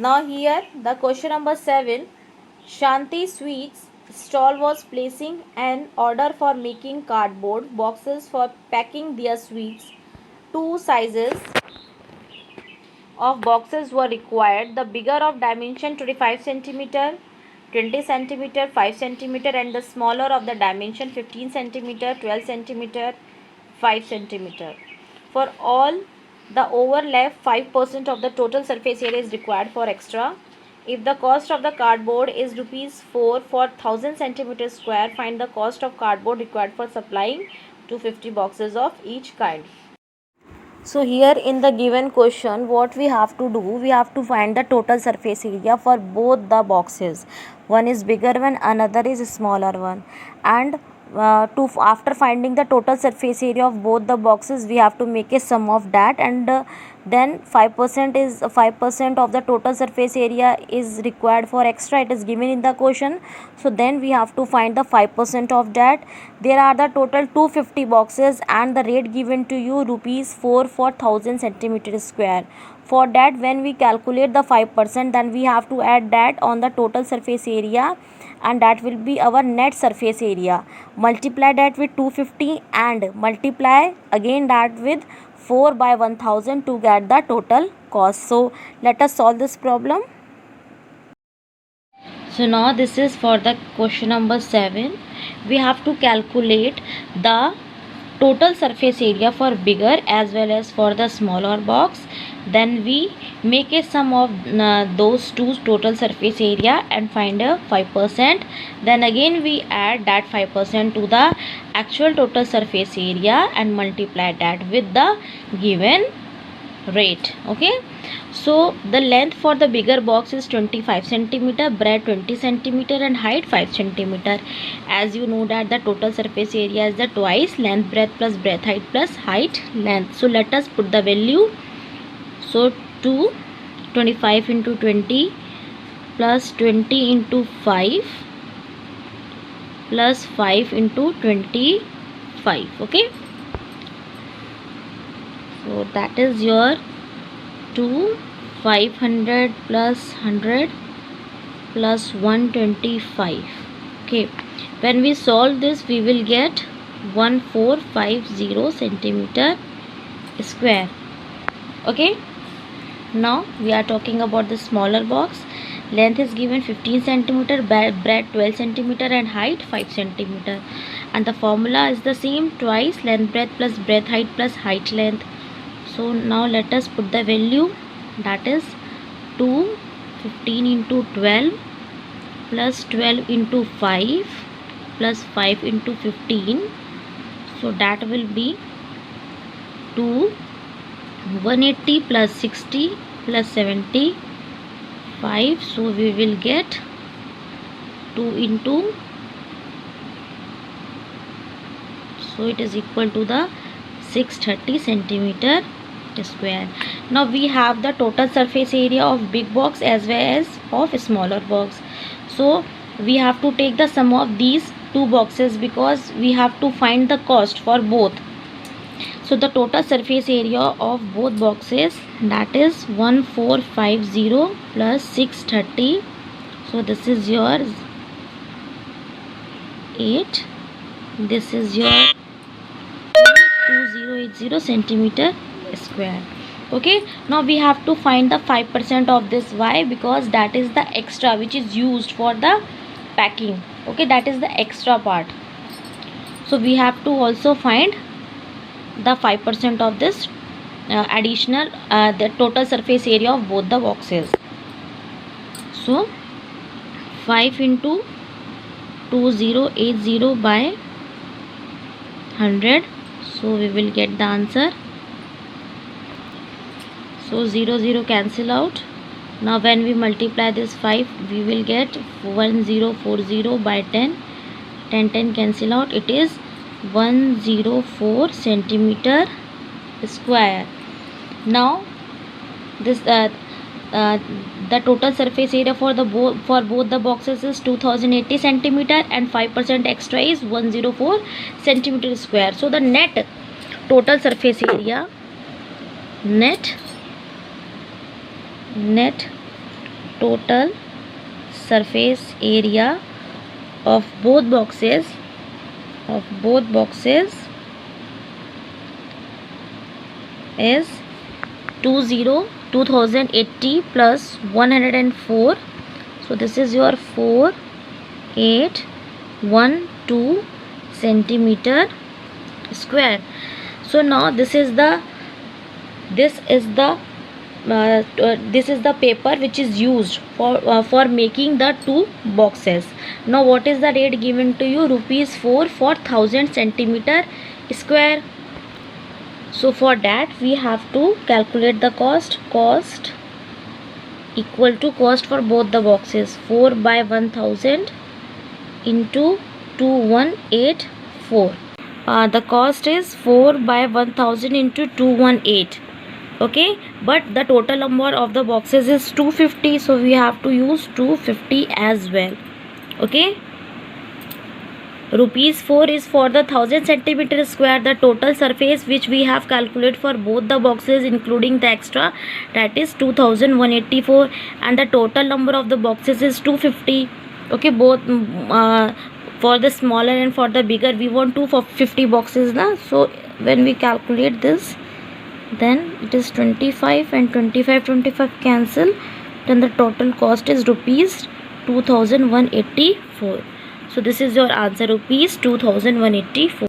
Now here the question number 7. Shanti Sweets stall was placing an order for making cardboard boxes for packing their sweets. Two sizes of boxes were required. The bigger of dimension 25 centimeter, 20 centimeter, 5 centimeter, and the smaller of the dimension 15 centimeter, 12 centimeter, 5 centimeter. For all the overlap, 5% of the total surface area is required for extra. If the cost of the cardboard is rupees 4 for 1000 centimeter square, find the cost of cardboard required for supplying 250 boxes of each kind. So here in the given question, what we have to do, we have to find the total surface area for both the boxes. One is bigger one, another is smaller one, and after finding the total surface area of both the boxes, we have to make a sum of that, and then 5% of the total surface area is required for extra. It is given in the question. So then we have to find the 5% of that. There are the total 250 boxes, and the rate given to you rupees 4 for 1000 centimeter square. For that, when we calculate the 5%, then we have to add that on the total surface area, and that will be our net surface area. Multiply that with 250 and multiply again that with 4 by 1000 to get the total cost. So let us solve this problem. So now this is for the question number 7. We have to calculate the total surface area for bigger as well as for the smaller box. Then we make a sum of those two total surface area and find a 5%. Then again we add that 5% to the actual total surface area and multiply that with the given rate. Okay, so the length for the bigger box is 25 centimeter, breadth 20 centimeter, and height 5 centimeter. As you know that the total surface area is the twice length breadth plus breadth height plus height length. So let us put the value. So 25 into 20 plus 20 into 5 plus 5 into 25. Okay, so that is your 500 plus 100 plus 125. Okay, when we solve this, we will get 1450 centimeter square. Okay, now we are talking about the smaller box. Length is given 15 centimeter, breadth 12 centimeter, and height 5 centimeter, and the formula is the same, twice length breadth plus breadth height plus height length. So now let us put the value, that is 15 into 12 plus 12 into 5 plus 5 into 15. So that will be 180 plus 60 plus 75. So we will get 2 into, so it is equal to the 630 centimeter square. Now we have the total surface area of big box as well as of smaller box. So we have to take the sum of these two boxes because we have to find the cost for both. So the total surface area of both boxes, that is 1450 plus 630. So this is your 8, this is your 2080 centimeter square. Okay, now we have to find the 5% of this. Why? Because that is the extra which is used for the packing. Okay, that is the extra part. So we have to also find the 5% of this additional the total surface area of both the boxes. So 5 into 2080 by 100. So we will get the answer. So 0 cancel out. Now when we multiply this 5, we will get 1040 by 10. 10 cancel out. It is 104 centimeter square. Now this the total surface area for both the boxes is 2080 centimeter, and 5% extra is 104 centimeter square. So the net total surface area, net total surface area of both boxes is 2080 plus 104. So this is your 4812 centimeter square. So now this is the paper which is used for making the two boxes. Now what is the rate given to you? Rupees 4 for 1000 centimeter square. So for that we have to calculate the cost equal to cost for both the boxes, 4 by 1000 into 2184. The cost is 4 by 1000 into 218. Okay, but the total number of the boxes is 250, so we have to use 250 as well. Okay, rupees 4 is for the 1000 centimeter square, the total surface which we have calculated for both the boxes including the extra, that is 2184, and the total number of the boxes is 250. Okay, both for the smaller and for the bigger we want 250 boxes now. So when we calculate this, then it is 25 and 25 cancel, then the total cost is rupees 2184. So this is your answer, rupees 2184.